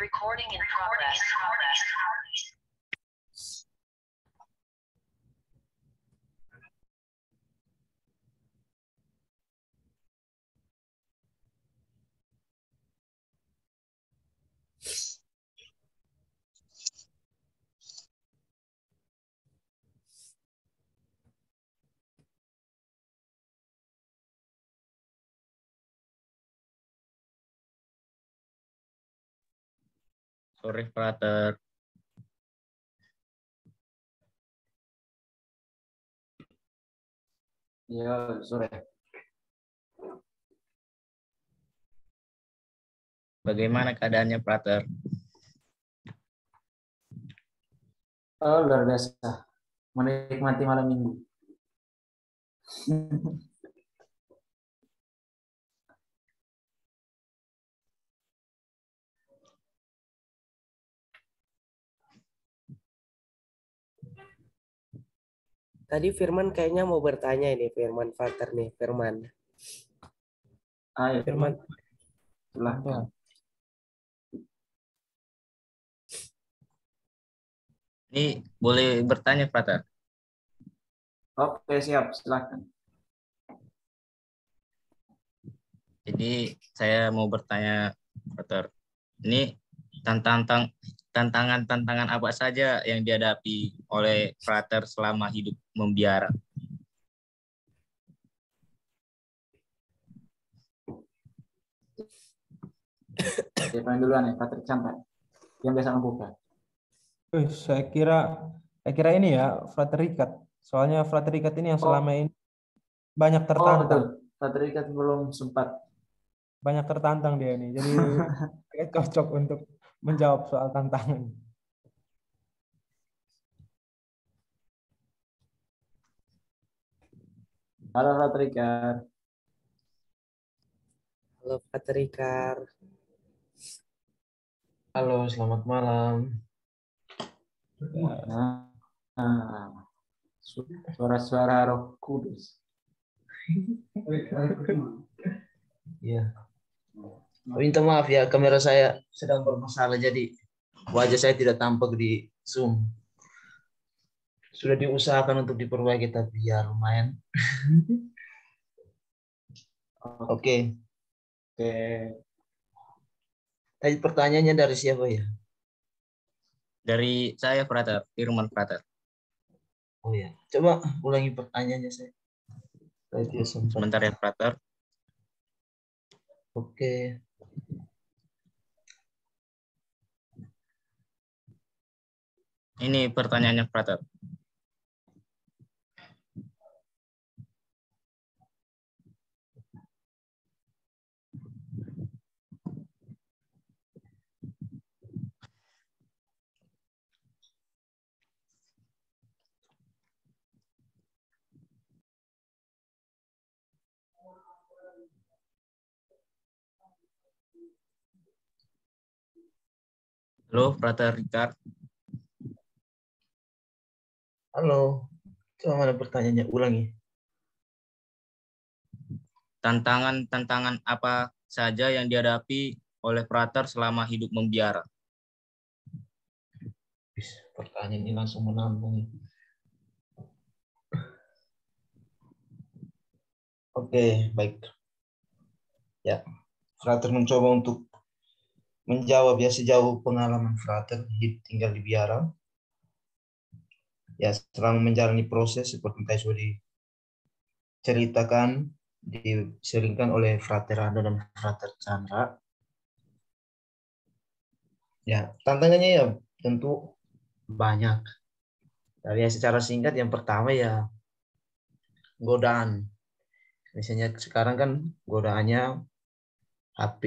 Recording in progress. Sore, Frater. Ya, sore. Bagaimana keadaannya, Frater? Oh, luar biasa. Menikmati malam minggu. Tadi Firman kayaknya mau bertanya ini, Firman Frater nih, Firman. Ayo, Firman, silahkan. Ini boleh bertanya, Frater? Oke, siap, silahkan. Jadi saya mau bertanya, Frater. Ini tantangan apa saja yang dihadapi oleh Frater selama hidup membiara? Siapa yang duluan ya? Patrick sampai. Yang biasa membuka. Saya kira ini ya Fraterikat. Soalnya Fraterikat ini yang selama ini banyak Oh, betul. tertantang. Patrick belum sempat. Banyak tertantang dia ini. Jadi saya cocok untuk menjawab soal tantangan. Halo, Patrick. halo Patrikar. Halo, selamat malam. Suara-suara Roh Kudus. Ya. Minta maaf ya, kamera saya sedang bermasalah, jadi wajah saya tidak tampak di Zoom. Sudah diusahakan untuk diperbaiki, tapi ya lumayan. Oke. Tadi pertanyaannya dari siapa ya? Dari saya, Frater, Firman Frater. Oh ya, coba ulangi pertanyaannya saya. Saya tidak sempat. Sebentar ya, Frater. Oke. Ini pertanyaannya, Frater. Halo, Frater Richard. Halo. Coba mana pertanyaannya, ulangi. Tantangan apa saja yang dihadapi oleh Frater selama hidup membiara? Pertanyaan ini langsung menambung. Oke, baik. Ya, Frater mencoba untuk menjawab ya sejauh pengalaman Frater tinggal di biara. Ya, selama menjalani proses seperti yang sudah diceritakan, diseringkan oleh Frater Rado dan Frater Chandra. Ya, tantangannya ya tentu banyak. Dari yang secara singkat, yang pertama ya godaan. Misalnya sekarang kan godaannya HP,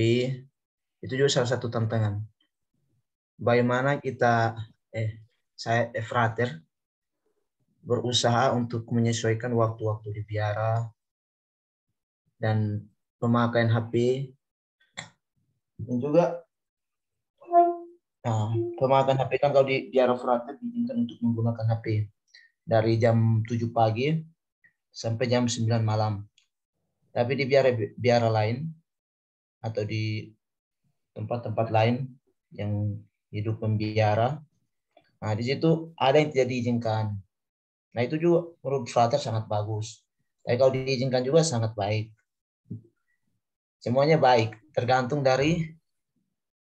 itu juga salah satu tantangan. Bagaimana kita, Frater berusaha untuk menyesuaikan waktu-waktu di biara dan pemakaian HP, dan juga pemakaian HP kan kalau di biara Frater diizinkan untuk menggunakan HP dari jam 7 pagi sampai jam 9 malam. Tapi di biara lain atau di tempat-tempat lain yang hidup membiara. Nah, di situ ada yang tidak diizinkan. Nah, itu juga menurut frater sangat bagus. Tapi kalau diizinkan juga sangat baik. Semuanya baik, tergantung dari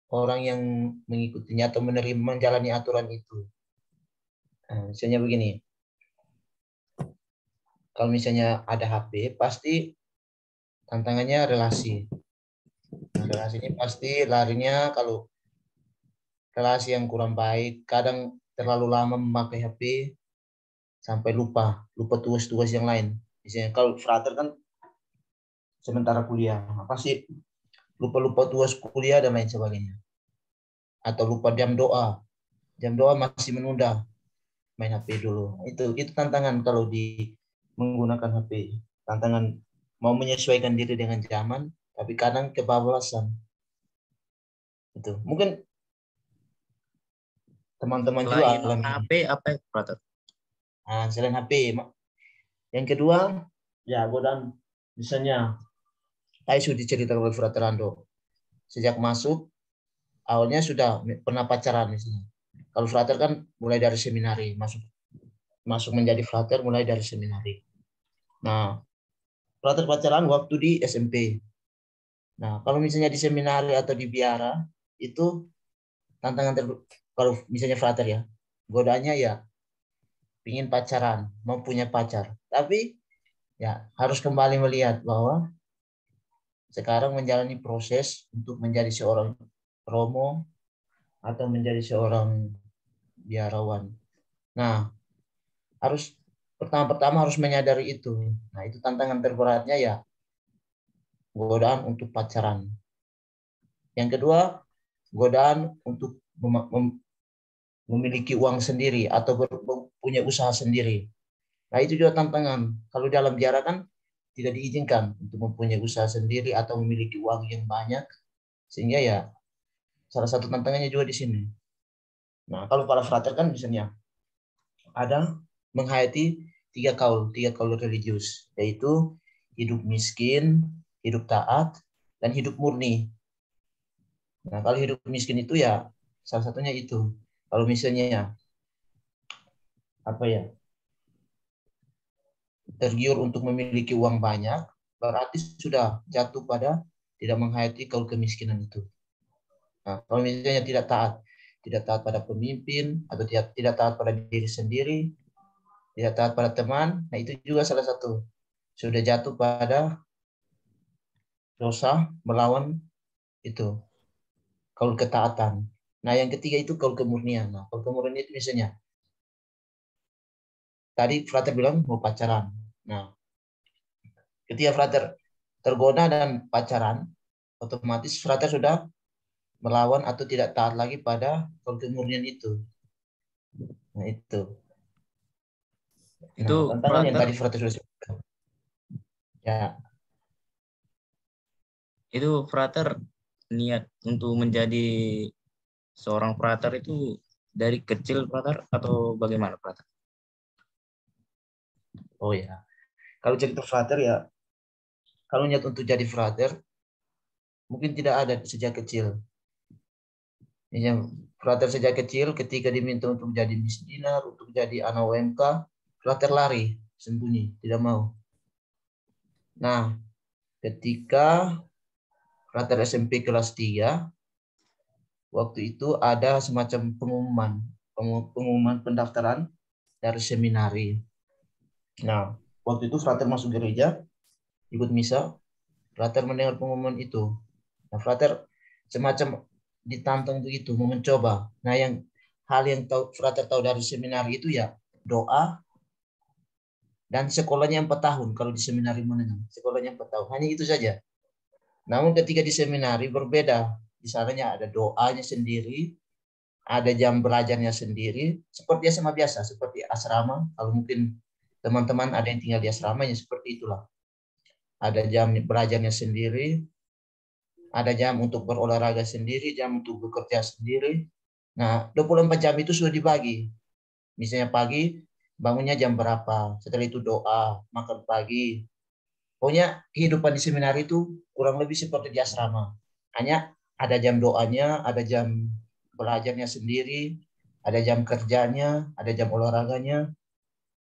orang yang mengikutinya atau menerima menjalani aturan itu. Nah, misalnya begini, kalau misalnya ada HP, pasti tantangannya relasi. Nah, relasi ini pasti larinya kalau relasi yang kurang baik, kadang terlalu lama memakai HP sampai lupa tugas-tugas yang lain. Misalnya kalau frater kan sementara kuliah, pasti lupa tugas kuliah dan lain sebagainya. Atau lupa jam doa masih menunda, main HP dulu. Itu tantangan kalau di menggunakan HP. Tantangan mau menyesuaikan diri dengan zaman, tapi kadang kebablasan. Itu mungkin teman-teman juga Selain alami. HP apa ya, frater? Nah, selain HP, yang kedua ya godaan. Misalnya saya sudah diceritakan oleh Frater Rando, sejak masuk awalnya sudah pernah pacaran misalnya. Kalau Frater kan mulai dari seminari, masuk menjadi Frater mulai dari seminari. Nah, Frater pacaran waktu di SMP. Nah, kalau misalnya di seminari atau di biara itu tantangan kalau misalnya Frater ya, godaannya ya ingin pacaran, mau punya pacar. Tapi ya harus kembali melihat bahwa sekarang menjalani proses untuk menjadi seorang romo atau menjadi seorang biarawan. Nah, harus pertama-tama harus menyadari itu. Nah, itu tantangan terberatnya ya godaan untuk pacaran. Yang kedua, godaan untuk memiliki uang sendiri atau punya usaha sendiri. Nah, itu juga tantangan. Kalau dalam biara kan tidak diizinkan untuk mempunyai usaha sendiri atau memiliki uang yang banyak. Sehingga ya salah satu tantangannya juga di sini. Nah, kalau para frater kan misalnya ada menghayati tiga kaul religius, yaitu hidup miskin, hidup taat, dan hidup murni. Nah, kalau hidup miskin itu ya salah satunya itu. Kalau misalnya apa ya, tergiur untuk memiliki uang banyak, berarti sudah jatuh pada tidak menghayati kaul kemiskinan itu. Nah, kalau misalnya tidak taat pada pemimpin atau tidak taat pada diri sendiri, tidak taat pada teman, nah itu juga salah satu sudah jatuh pada dosa melawan itu kaul ketaatan. Nah, yang ketiga itu kaul kemurnian. Nah, kaul kemurnian itu misalnya tadi frater bilang mau pacaran. Nah, ketika frater tergoda dan pacaran, otomatis frater sudah melawan atau tidak taat lagi pada kaul kemurnian itu. Nah, itu. Itu Nah, tantangan yang frater, tadi frater sudah sebutkan. Ya, itu frater niat untuk menjadi seorang frater itu dari kecil frater atau bagaimana frater? oh ya. Kalau cerita frater ya, kalau niat untuk jadi frater, mungkin tidak ada sejak kecil. Yang frater sejak kecil ketika diminta untuk jadi misdinar, untuk jadi anak UMK, frater lari, sembunyi, tidak mau. Nah, ketika frater SMP kelas 3, waktu itu ada semacam pengumuman pendaftaran dari seminari. Nah, waktu itu frater masuk gereja, ikut misa, frater mendengar pengumuman itu. Nah, frater semacam ditantang begitu, mau mencoba. Nah, hal yang frater tahu dari seminari itu ya doa dan sekolahnya 4 tahun. Kalau di seminari menengah, sekolahnya 4 tahun. Hanya itu saja. Namun ketika di seminari berbeda. Di sananya ada doanya sendiri, ada jam belajarnya sendiri, seperti SMA biasa, seperti asrama. Kalau mungkin teman-teman ada yang tinggal di asramanya, seperti itulah. Ada jam belajarnya sendiri, ada jam untuk berolahraga sendiri, jam untuk bekerja sendiri. Nah, 24 jam itu sudah dibagi. Misalnya pagi, bangunnya jam berapa, setelah itu doa, makan pagi. Pokoknya kehidupan di seminar itu kurang lebih seperti di asrama. Hanya ada jam doanya, ada jam belajarnya sendiri, ada jam kerjanya, ada jam olahraganya,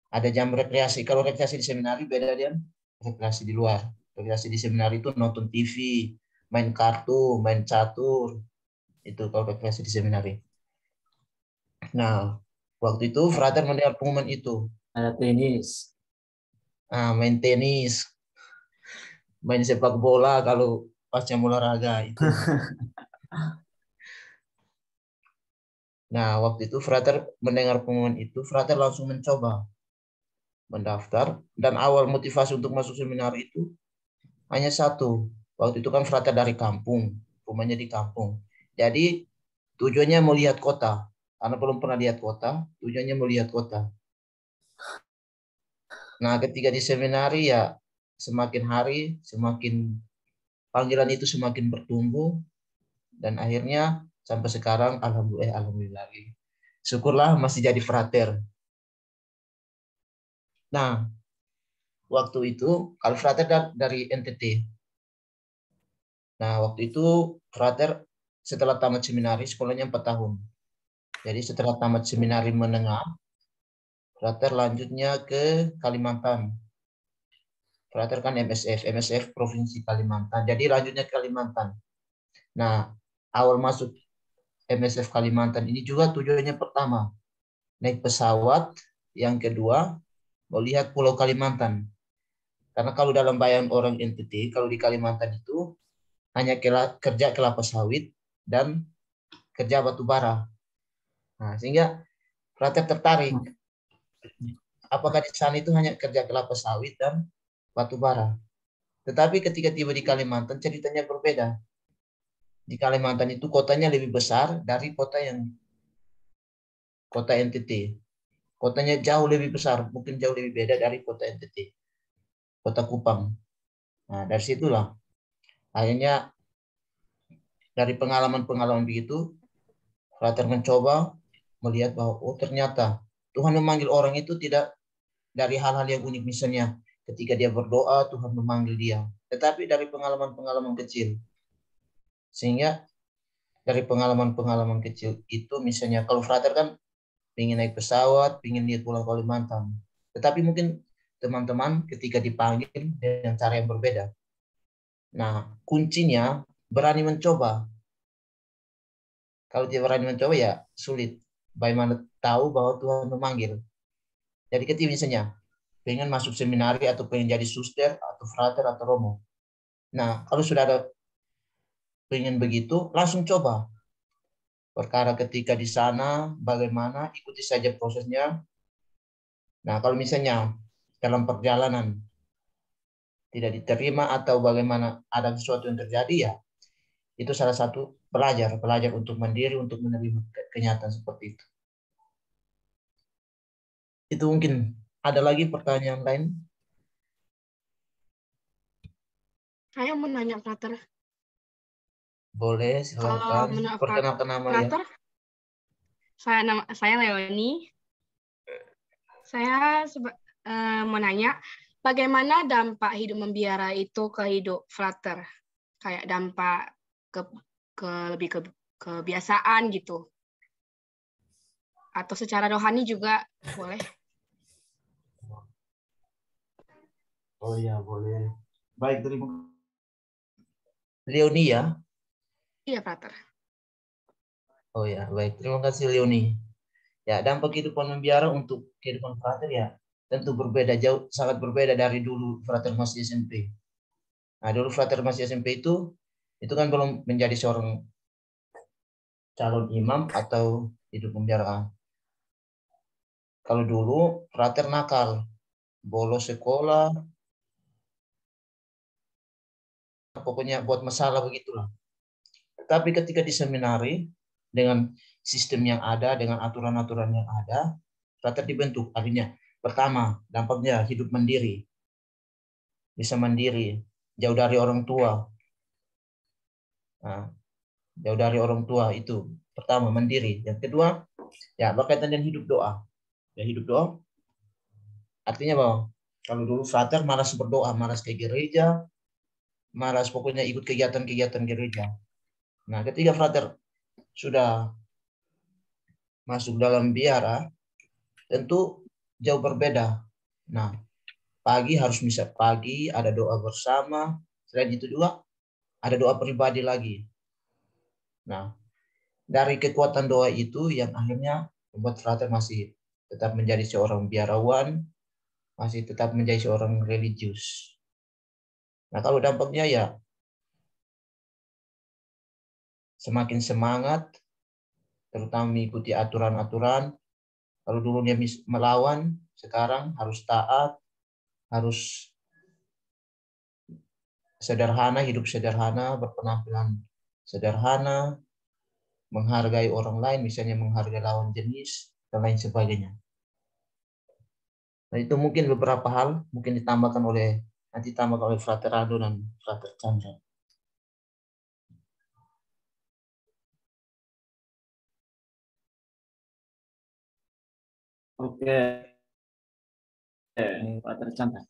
ada jam rekreasi. Kalau rekreasi di seminari beda dengan rekreasi di luar. Rekreasi di seminari itu nonton TV, main kartu, main catur. Itu kalau rekreasi di seminari. Nah, waktu itu frater mendengar pengumuman itu. Ada tenis. Nah, main tenis, main sepak bola kalau pas jam olahraga itu. Nah, waktu itu frater mendengar pengumuman itu, frater langsung mencoba mendaftar. Dan awal motivasi untuk masuk seminar itu hanya satu. Waktu itu kan frater dari kampung, rumahnya di kampung. Jadi tujuannya mau lihat kota. Karena belum pernah lihat kota, tujuannya mau lihat kota. Nah, ketika di seminari ya semakin hari, semakin panggilan itu semakin bertumbuh. Dan akhirnya sampai sekarang alhamdulillah lagi. Syukurlah masih jadi frater. Nah, waktu itu kalau frater dari NTT. Nah, waktu itu frater setelah tamat seminari sekolahnya 4 tahun. Jadi setelah tamat seminari menengah, frater lanjutnya ke Kalimantan. Frater kan MSF Provinsi Kalimantan. Jadi lanjutnya ke Kalimantan. Nah, awal masuk MSF Kalimantan ini juga tujuannya pertama, naik pesawat. Yang kedua, melihat Pulau Kalimantan. Karena kalau dalam bayangan orang NTT, kalau di Kalimantan itu hanya kerja kelapa sawit dan kerja batu bara. Nah, sehingga frater tertarik. Apakah di sana itu hanya kerja kelapa sawit dan batu bara? Tetapi ketika tiba di Kalimantan, ceritanya berbeda. Di Kalimantan itu kotanya lebih besar dari kota NTT. Kotanya jauh lebih besar, mungkin jauh lebih beda dari kota NTT. Kota Kupang. Nah, dari situlah akhirnya dari pengalaman-pengalaman begitu, frater mencoba melihat bahwa oh ternyata Tuhan memanggil orang itu tidak dari hal-hal yang unik, misalnya ketika dia berdoa Tuhan memanggil dia, tetapi dari pengalaman-pengalaman kecil. Sehingga dari pengalaman-pengalaman kecil itu, misalnya kalau frater kan ingin naik pesawat, ingin lihat Pulau Kalimantan, tetapi mungkin teman-teman ketika dipanggil dengan cara yang berbeda. Nah, kuncinya berani mencoba. Kalau tidak berani mencoba ya sulit. Bagaimana tahu bahwa Tuhan memanggil? Jadi ketika misalnya pengen masuk seminari atau pengen jadi suster atau frater atau romo. Nah, kalau sudah ada pengen begitu, langsung coba. Perkara ketika di sana bagaimana, ikuti saja prosesnya. Nah, kalau misalnya dalam perjalanan tidak diterima atau bagaimana ada sesuatu yang terjadi, ya itu salah satu belajar untuk mandiri, untuk menerima kenyataan seperti itu. Itu mungkin ada lagi pertanyaan lain? Saya mau nanya frater. Boleh, Kalau silakan. menurut Perkenalkan nama ya. frater, saya Leoni. Saya mau nanya, bagaimana dampak hidup membiara itu ke hidup frater? Kayak dampak lebih ke kebiasaan gitu. Atau secara rohani juga boleh. Oh iya, boleh. Baik, terima kasih. Leoni ya? Iya, frater. Oh ya, baik. Terima kasih Leoni. Ya, dampak kehidupan membiara untuk kehidupan frater ya tentu berbeda, jauh sangat berbeda dari dulu frater masih SMP. Nah, dulu frater masih SMP itu kan belum menjadi seorang calon imam atau hidup membiara. Kalau dulu frater nakal, bolos sekolah, pokoknya buat masalah begitulah. Tapi ketika di seminari dengan sistem yang ada, dengan aturan-aturan yang ada, frater dibentuk. Artinya, pertama, dampaknya hidup mandiri. Bisa mandiri, jauh dari orang tua. Nah, jauh dari orang tua itu pertama, mandiri. Yang kedua, ya berkaitan dengan hidup doa. Ya, hidup doa artinya bahwa kalau dulu frater malas berdoa, malas ke gereja, malas pokoknya ikut kegiatan-kegiatan gereja. Nah, ketika frater sudah masuk dalam biara, tentu jauh berbeda. Nah, pagi harus misa pagi, ada doa bersama. Selain itu juga ada doa pribadi lagi. Nah, dari kekuatan doa itu yang akhirnya membuat frater masih tetap menjadi seorang biarawan, masih tetap menjadi seorang religius. Nah, kalau dampaknya ya semakin semangat, terutama mengikuti aturan-aturan. Kalau dulu dia melawan, sekarang harus taat, harus sederhana, hidup sederhana, berpenampilan sederhana, menghargai orang lain, misalnya menghargai lawan jenis, dan lain sebagainya. Nah, itu mungkin beberapa hal, mungkin ditambahkan oleh Frater Aldo dan Frater Chandra. Oke. Frater Chandra.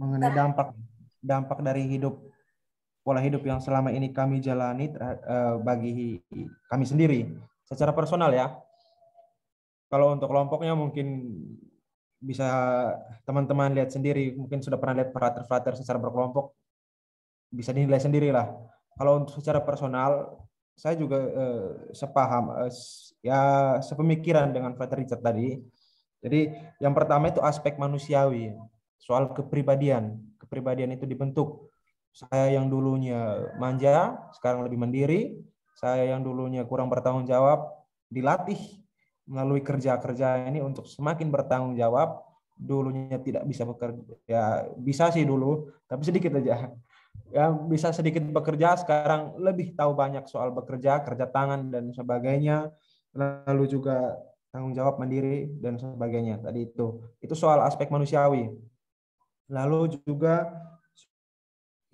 Mengenai dampak dari pola hidup yang selama ini kami jalani bagi kami sendiri secara personal ya. Kalau untuk kelompoknya mungkin bisa teman-teman lihat sendiri, mungkin sudah pernah lihat frater-frater secara berkelompok, bisa dinilai sendiri lah. Kalau untuk secara personal, saya juga sepaham, ya sepemikiran dengan Frater Richard tadi. Jadi yang pertama itu aspek manusiawi, soal kepribadian. Kepribadian itu dibentuk. Saya yang dulunya manja, sekarang lebih mandiri. Saya yang dulunya kurang bertanggung jawab, dilatih melalui kerja-kerja ini untuk semakin bertanggung jawab. Dulunya tidak bisa bekerja, ya bisa sih dulu, tapi sedikit aja. Ya bisa sedikit bekerja, sekarang lebih tahu banyak soal bekerja, kerja tangan dan sebagainya. Lalu juga tanggung jawab mandiri dan sebagainya. Tadi itu soal aspek manusiawi. Lalu juga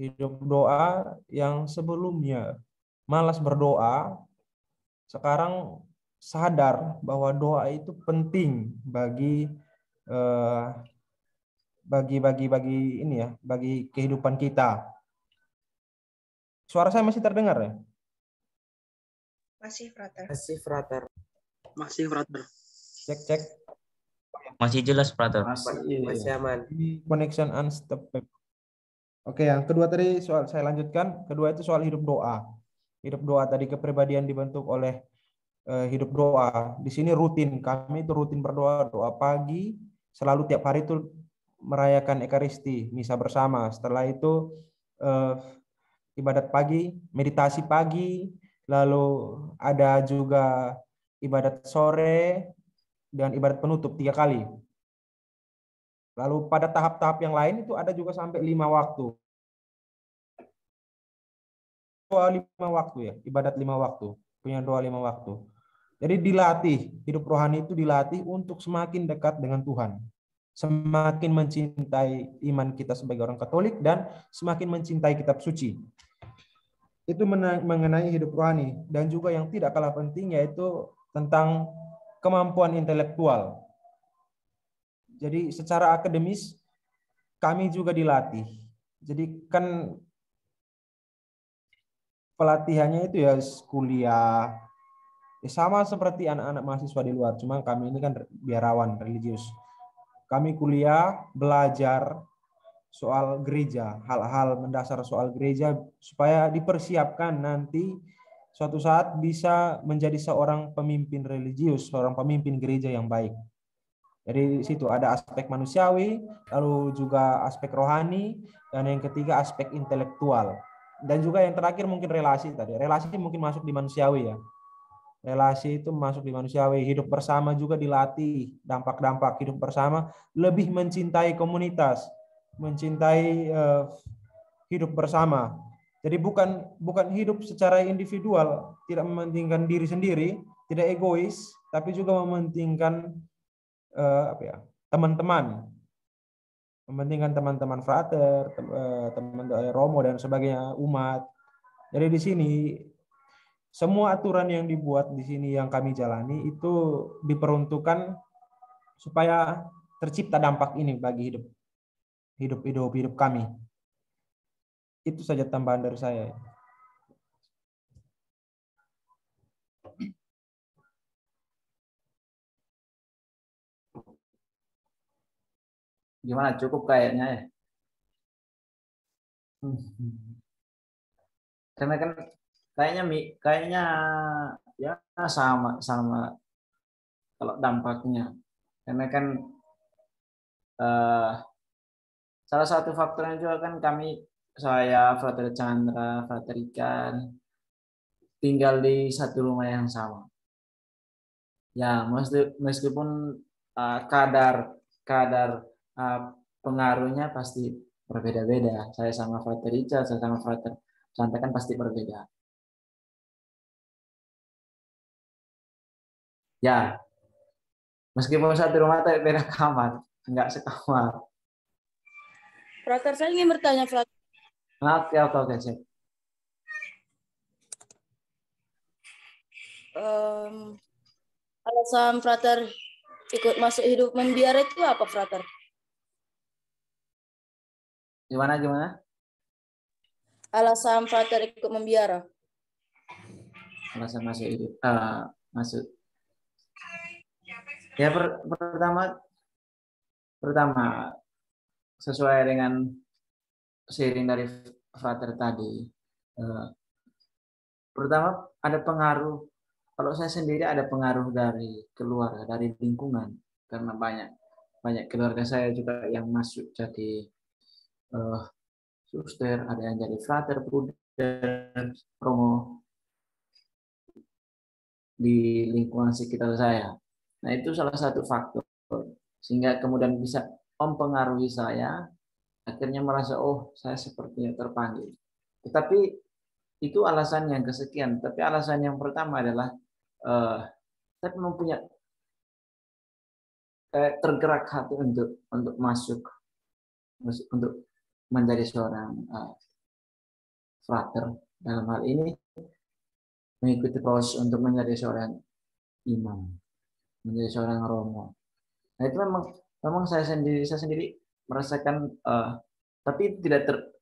hidup doa yang sebelumnya malas berdoa, sekarang sadar bahwa doa itu penting bagi ini ya, bagi kehidupan kita. Suara saya masih terdengar ya? Masih, Frater. Masih, Frater. Masih, Frater. Cek. Masih jelas, Frater. Masih aman. Connection unstable. Oke, yang kedua tadi saya lanjutkan. Kedua itu soal hidup doa. Hidup doa tadi kepribadian dibentuk oleh hidup doa. Di sini rutin, kami itu rutin berdoa, doa pagi, selalu tiap hari itu merayakan Ekaristi, misa bersama. Setelah itu ibadat pagi, meditasi pagi, lalu ada juga ibadat sore dan ibadat penutup 3 kali. Lalu pada tahap-tahap yang lain itu ada juga sampai 5 waktu. 5 waktu ya, ibadat 5 waktu, punya doa 5 waktu. Jadi dilatih, hidup rohani itu dilatih untuk semakin dekat dengan Tuhan. Semakin mencintai iman kita sebagai orang Katolik dan semakin mencintai kitab suci. Itu mengenai hidup rohani. Dan juga yang tidak kalah penting yaitu tentang kemampuan intelektual. Jadi secara akademis kami juga dilatih. Jadi kan pelatihannya itu ya kuliah, ya sama seperti anak-anak mahasiswa di luar. Cuma kami ini kan biarawan religius. Kami kuliah, belajar soal gereja, hal-hal mendasar soal gereja supaya dipersiapkan nanti suatu saat bisa menjadi seorang pemimpin religius, seorang pemimpin gereja yang baik. Jadi situ ada aspek manusiawi, lalu juga aspek rohani, dan yang ketiga aspek intelektual. Dan juga yang terakhir mungkin relasi tadi. Relasi mungkin masuk di manusiawi ya. Relasi itu masuk di manusiawi. Hidup bersama juga dilatih. Dampak-dampak hidup bersama lebih mencintai komunitas, mencintai hidup bersama. Jadi bukan hidup secara individual, tidak mementingkan diri sendiri, tidak egois, tapi juga mementingkan teman-teman, mementingkan teman-teman frater, teman-teman Romo dan sebagainya, umat. Jadi di sini semua aturan yang dibuat di sini yang kami jalani itu diperuntukkan supaya tercipta dampak ini bagi hidup kami. Itu saja tambahan dari saya. Gimana? Cukup kayaknya ya. Karena kan kayaknya ya sama kalau dampaknya. Karena kan salah satu faktornya juga kan saya, Frater Chandra, Frater Ikan tinggal di satu rumah yang sama. Ya, meskipun kadar pengaruhnya pasti berbeda-beda. Saya sama Frater Richard, saya sama Frater Chandra kan pasti berbeda. Ya, meskipun satu rumah tapi beda kamar, enggak sekamar. Frater, saya ingin bertanya, Frater. Oke, siap. Alasan Frater ikut masuk hidup membiara itu apa, Frater? Gimana? Alasan Frater ikut membiara. Alasan masuk hidup, masuk. Ya pertama sesuai dengan sharing dari Frater tadi. Pertama ada pengaruh. Kalau saya sendiri ada pengaruh dari keluarga, dari lingkungan, karena banyak keluarga saya juga yang masuk jadi suster, ada yang jadi frater, bruder, promo di lingkungan sekitar saya. Nah itu salah satu faktor sehingga kemudian bisa mempengaruhi saya, akhirnya merasa oh saya sepertinya terpanggil. Tetapi itu alasan yang kesekian. Tapi alasan yang pertama adalah saya mempunyai tergerak hati untuk masuk untuk menjadi seorang frater, dalam hal ini mengikuti proses untuk menjadi seorang imam, menjadi seorang romo. Nah itu memang saya sendiri merasakan, tapi tidak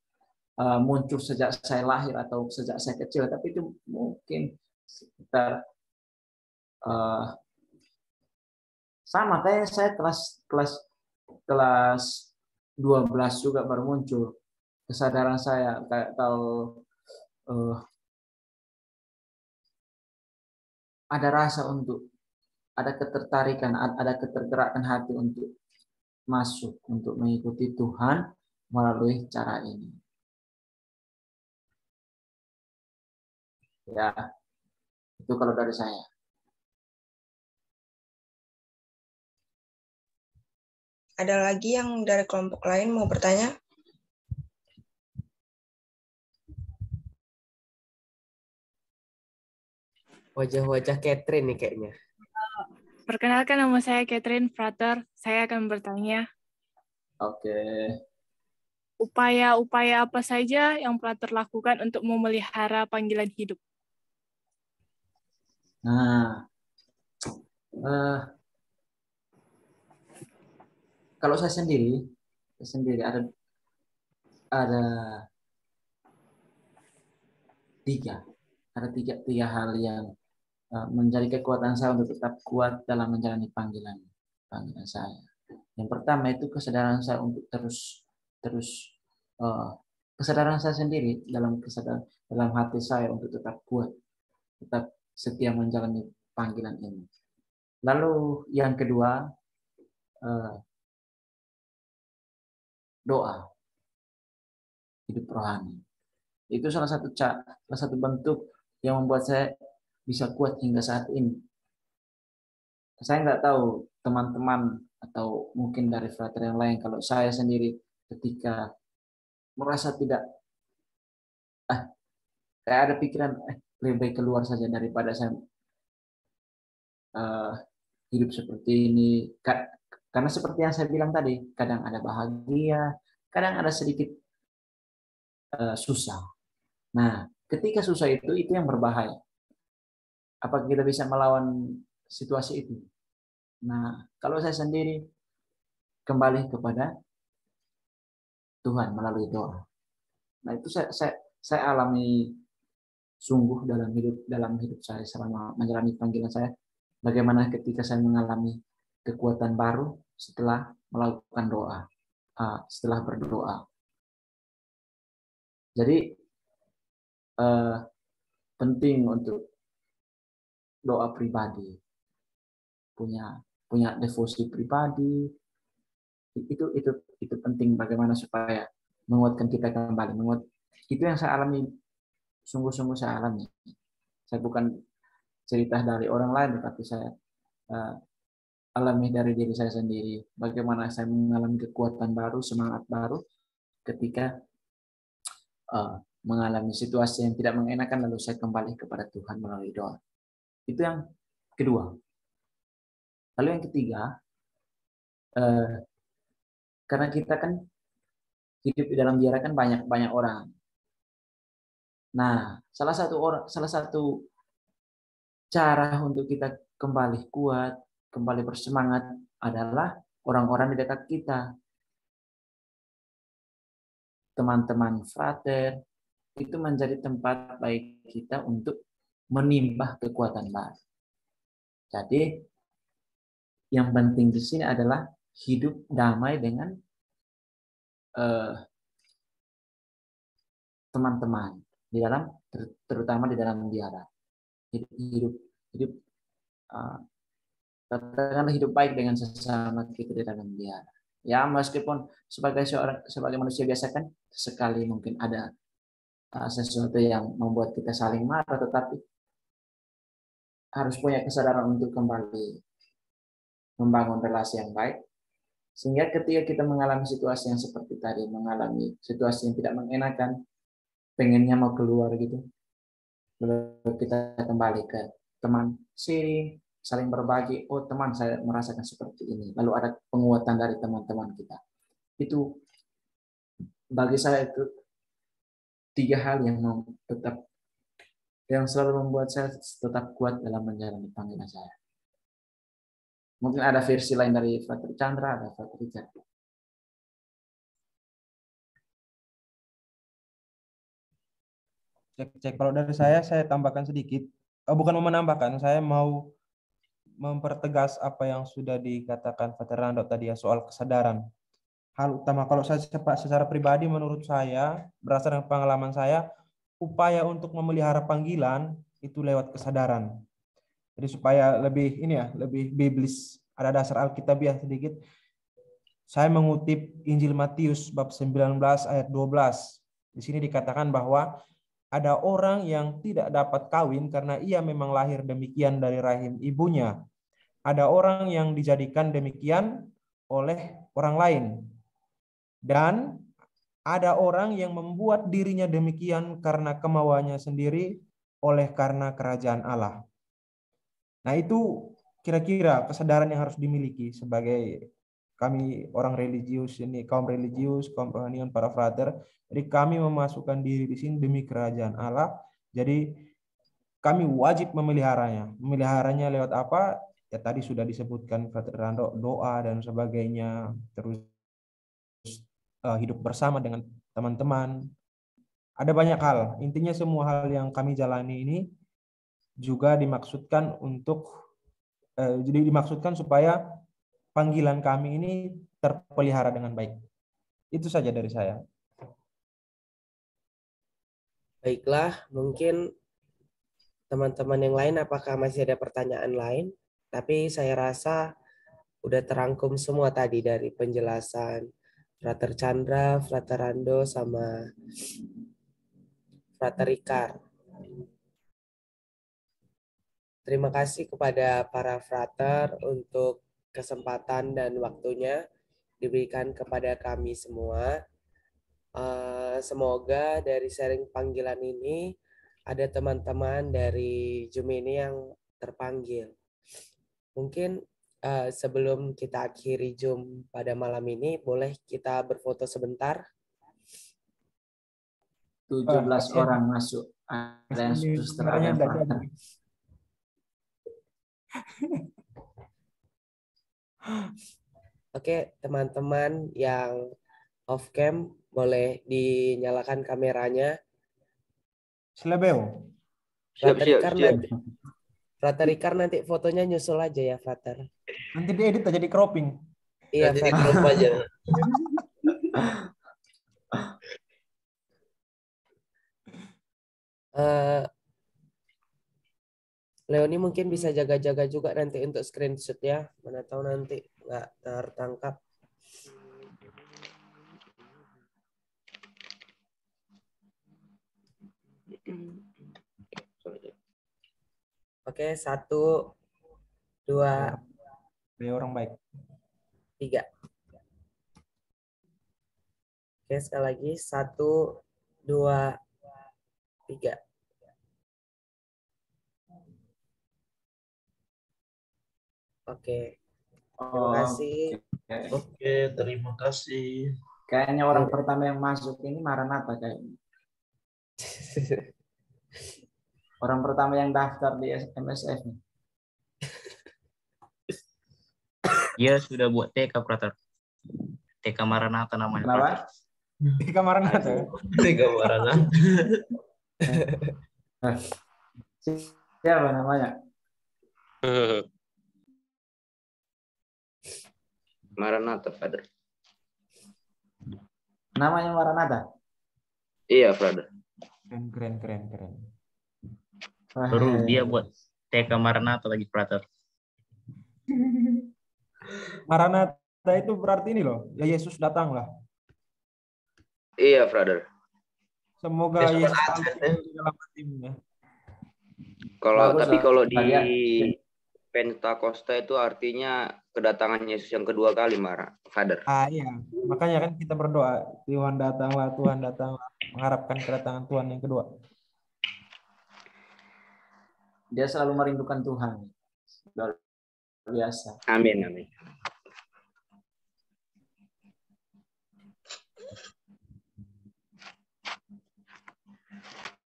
muncul sejak saya lahir atau sejak saya kecil, tapi itu mungkin sekitar sama kayak saya kelas 12 juga baru muncul kesadaran saya, kayak tahu ada rasa untuk, ada ketertarikan, ada ketergerakan hati untuk masuk, untuk mengikuti Tuhan melalui cara ini. Ya, itu kalau dari saya. Ada lagi yang dari kelompok lain mau bertanya? Wajah-wajah Catherine nih kayaknya. Perkenalkan, nama saya Catherine Frater. Saya akan bertanya. Oke. Upaya-upaya apa saja yang Frater lakukan untuk memelihara panggilan hidup? Nah, kalau saya sendiri ada tiga hal yang menjadi kekuatan saya untuk tetap kuat dalam menjalani panggilan saya. Yang pertama itu kesadaran saya untuk terus kesadaran saya sendiri dalam hati saya untuk tetap kuat, tetap setia menjalani panggilan ini. Lalu yang kedua, doa, hidup rohani. Itu salah satu bentuk yang membuat saya bisa kuat hingga saat ini. Saya nggak tahu teman-teman atau mungkin dari frater yang lain, kalau saya sendiri ketika merasa tidak, kayak ada pikiran, lebih baik keluar saja daripada saya hidup seperti ini. Karena seperti yang saya bilang tadi, kadang ada bahagia, kadang ada sedikit susah. Nah, ketika susah itu yang berbahaya. Apakah kita bisa melawan situasi itu? Nah, kalau saya sendiri kembali kepada Tuhan melalui doa. Nah itu saya alami sungguh dalam hidup saya selama menjalani panggilan saya. Bagaimana ketika saya mengalami kekuatan baru setelah melakukan doa, setelah berdoa. Jadi penting untuk doa pribadi, punya devosi pribadi, itu penting. Bagaimana supaya menguatkan kita kembali, itu yang saya alami, sungguh-sungguh saya alami. Saya bukan cerita dari orang lain, tetapi saya alami dari diri saya sendiri. Bagaimana saya mengalami kekuatan baru, semangat baru ketika mengalami situasi yang tidak mengenakan, lalu saya kembali kepada Tuhan melalui doa. Itu yang kedua. Lalu yang ketiga, karena kita kan hidup di dalam biara kan banyak orang. Nah, salah satu cara untuk kita kembali kuat, kembali bersemangat adalah orang-orang di dekat kita. Teman-teman frater, itu menjadi tempat baik kita untuk menimbah kekuatan baru. Jadi, yang penting di sini adalah hidup damai dengan teman-teman di dalam, terutama di dalam biara. Katakanlah hidup baik dengan sesama kita di dalam biara. Ya, meskipun sebagai manusia biasa kan sekali mungkin ada sesuatu yang membuat kita saling marah, tetapi harus punya kesadaran untuk kembali membangun relasi yang baik, sehingga ketika kita mengalami situasi yang seperti tadi, mengalami situasi yang tidak mengenakan, pengennya mau keluar gitu, lalu kita kembali ke teman, saling berbagi, oh teman saya merasakan seperti ini, lalu ada penguatan dari teman-teman kita. Itu bagi saya itu 3 hal yang selalu membuat saya tetap kuat dalam menjalani panggilan saya. Mungkin ada versi lain dari Frater Chandra, ada Frater Richard. Cek. Kalau dari saya tambahkan sedikit. Bukan mau menambahkan, saya mau mempertegas apa yang sudah dikatakan Frater Rando tadi ya, soal kesadaran. Hal utama kalau saya secara pribadi, menurut saya, berdasarkan pengalaman saya, upaya untuk memelihara panggilan itu lewat kesadaran. Jadi supaya lebih biblis, ada dasar Alkitabiah sedikit. Saya mengutip Injil Matius bab 19 ayat 12. Di sini dikatakan bahwa ada orang yang tidak dapat kawin karena ia memang lahir demikian dari rahim ibunya. Ada orang yang dijadikan demikian oleh orang lain. Dan ada orang yang membuat dirinya demikian karena kemauannya sendiri oleh karena kerajaan Allah. Nah, itu kira-kira kesadaran yang harus dimiliki sebagai kami orang religius ini, kaum religius, kaum rohanian, para frater. Jadi kami memasukkan diri di sini demi kerajaan Allah. Jadi kami wajib memeliharanya. Memeliharanya lewat apa? Ya tadi sudah disebutkan Frater Rando, doa dan sebagainya. Terus hidup bersama dengan teman-teman. Ada banyak hal. Intinya semua hal yang kami jalani ini juga dimaksudkan jadi dimaksudkan supaya panggilan kami ini terpelihara dengan baik. Itu saja dari saya. Baiklah, mungkin teman-teman yang lain apakah masih ada pertanyaan lain? Tapi saya rasa udah terangkum semua tadi dari penjelasan Frater Chandra, Frater Rando, sama Frater Ricard. Terima kasih kepada para frater untuk kesempatan dan waktunya diberikan kepada kami semua. Semoga dari sharing panggilan ini ada teman-teman dari Zoom ini yang terpanggil. Mungkin sebelum kita akhiri Zoom pada malam ini, boleh kita berfoto sebentar? 17 orang masuk. Ada yang suster, ada yang frater. Oke, teman-teman yang off cam, boleh dinyalakan kameranya. Slebeo. Frater Rikar nanti fotonya nyusul aja ya, Frater. Nanti diedit aja di cropping. Iya, Jadi Frater. crop aja. Leoni mungkin bisa jaga-jaga juga nanti untuk screenshot ya. Mana tahu nanti nggak tertangkap. Oke, 1, 2, Dia orang baik. 3. Oke, sekali lagi. 1, 2, 3. Oke. Terima kasih. Oke, terima kasih. Kayaknya orang pertama yang masuk ini Maranatha kayaknya. Orang pertama yang daftar di MSF nih. Dia sudah buat TK Prater. TK Maranatha namanya. Kenapa? Prater. Di kamar Maranatha. Tiga Maranatha. Siapa namanya? Maranatha, Father. Namanya Maranatha? Iya, Father. Keren. Baru dia buat TK Maranatha lagi Prater. Maranatha itu berarti ini loh, ya Yesus datanglah. Iya, Father. Semoga Yesus Advent, ya. di dalam hatimu ya. Kalau di Kalian. Pentakosta itu artinya kedatangan Yesus yang kedua kali, Father. Iya, makanya kan kita berdoa, Tuhan datanglah, mengharapkan kedatangan Tuhan yang kedua. Dia selalu merindukan Tuhan. Luar biasa. Amin.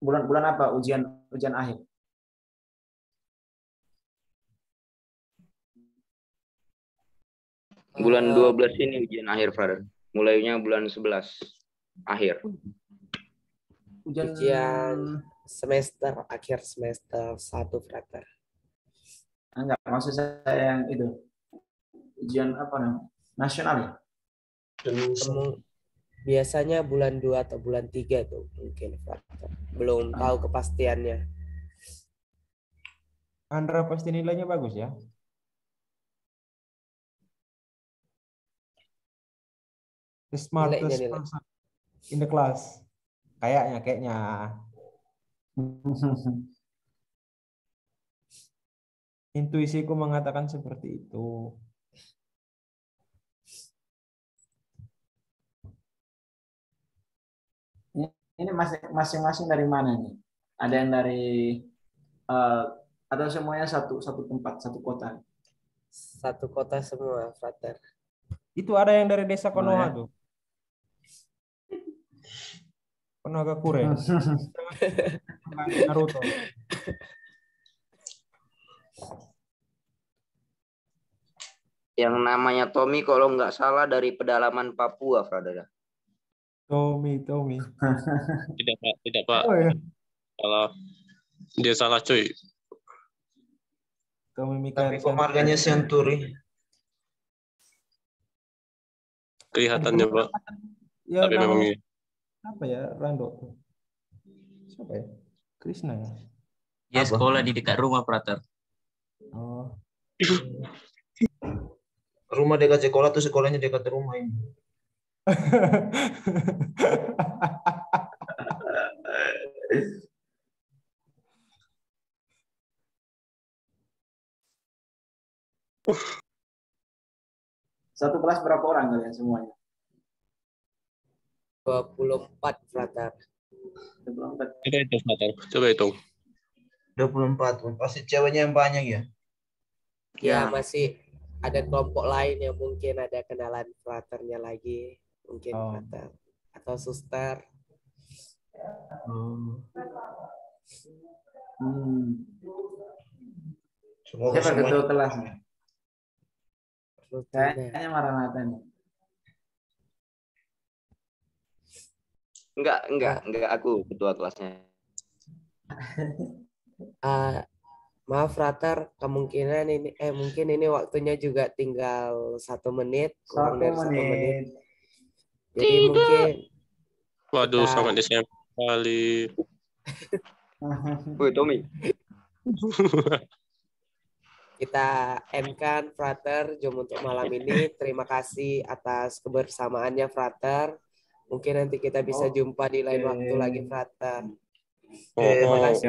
Bulan apa ujian akhir? Bulan 12 ini ujian akhir, Father. Mulainya bulan 11 akhir. Ujian semester, akhir semester 1, Frater. Enggak, maksud saya yang itu. Ujian apa namanya? Nasional ya? Biasanya bulan 2 atau bulan 3 tuh mungkin, Frater. Belum tahu kepastiannya. Andra pasti nilainya bagus ya. The smartest person in the class. Kayaknya. Intuisiku mengatakan seperti itu. Ini masing-masing dari mana nih? Ada yang dari atau semuanya satu tempat, satu kota? Satu kota semua, Frater. Itu ada yang dari desa Konoha tuh. Konoha Kure. Naruto. Yang namanya Tommy kalau nggak salah dari pedalaman Papua, Frater. Tommy. Tidak Pak. Oh, ya. Salah. Dia salah cuy. Tapi kok marganya Century? Kelihatannya Pak. Ya, Tapi memang iya. Apa ya, Rando? Siapa ya? Krishna ya? Dia sekolah di dekat rumah Prater. Oh. Rumah dekat sekolah tuh sekolahnya dekat rumah ini. Satu kelas berapa orang kalian semuanya? 24, Frater. 24. Coba hitung, Frater. Coba hitung. 24. Pasti ceweknya yang banyak ya? Ya, masih ada kelompok lain yang mungkin ada kenalan fraternya lagi. Mungkin frater. Atau suster. Siapa ketua kelasnya? Kayaknya Maranatha nih. Enggak aku ketua kelasnya. Maaf Frater, kemungkinan ini mungkin ini waktunya juga tinggal 1 menit, kurang dari 1 menit. Jadi mungkin Waduh, sangat disayang sekali. Woi, Tommy. Kita endkan Frater Zoom untuk malam ini. Terima kasih atas kebersamaannya Frater. Mungkin nanti kita bisa jumpa di lain waktu lagi Frater. Oh, Terima kasih.